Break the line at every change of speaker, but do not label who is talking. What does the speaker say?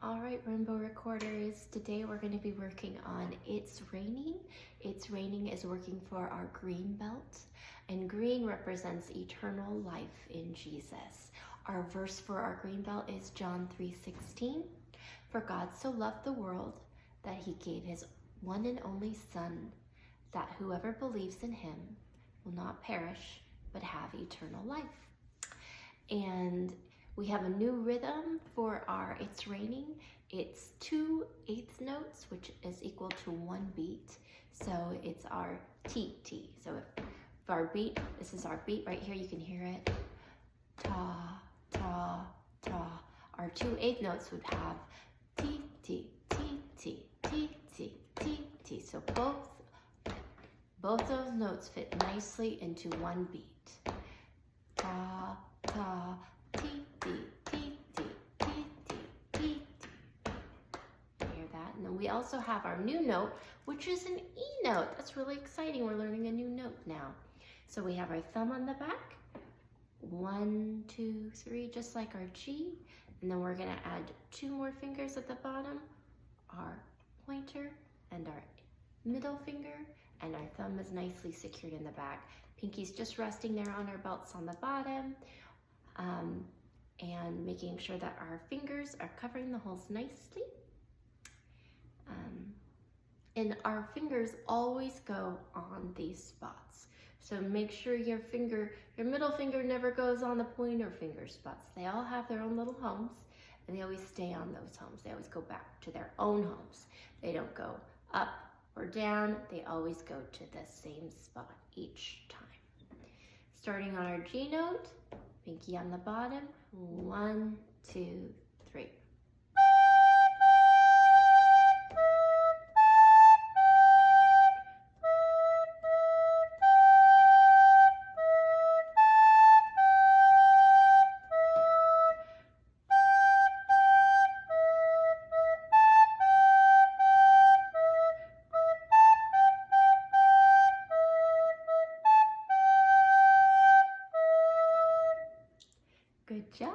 All right, Rainbow Recorders, today we're going to be working on It's Raining. It's Raining is working for our green belt, and green represents eternal life in Jesus. Our verse for our green belt is John 3:16. For God so loved the world that he gave his one and only Son, that whoever believes in him will not perish, but have eternal life. And we have a new rhythm for our It's Raining. It's 2/8 notes, which is equal to 1 beat. So it's our T. So if our beat, this is our beat right here, you can hear it. Ta, ta, ta. Our 2/8 notes would have T, T, T, T, T, T, T, T. So both those notes fit nicely into one beat. Ta, ta, T, T, T, T, T, T, T, T. Hear that? And then we also have our new note, which is an E note. That's really exciting. We're learning a new note now. So we have our thumb on the back. 1, 2, 3, just like our G. And then we're going to add 2 more fingers at the bottom, our pointer and our middle finger, and our thumb is nicely secured in the back. Pinky's just resting there on our belts on the bottom, and making sure that our fingers are covering the holes nicely. And our fingers always go on these spots. So make sure your middle finger never goes on the pointer finger spots. They all have their own little homes, and they always stay on those homes. They always go back to their own homes. They don't go up or down. They always go to the same spot each time. Starting on our G note, pinky on the bottom, 1, 2, 3. Good job.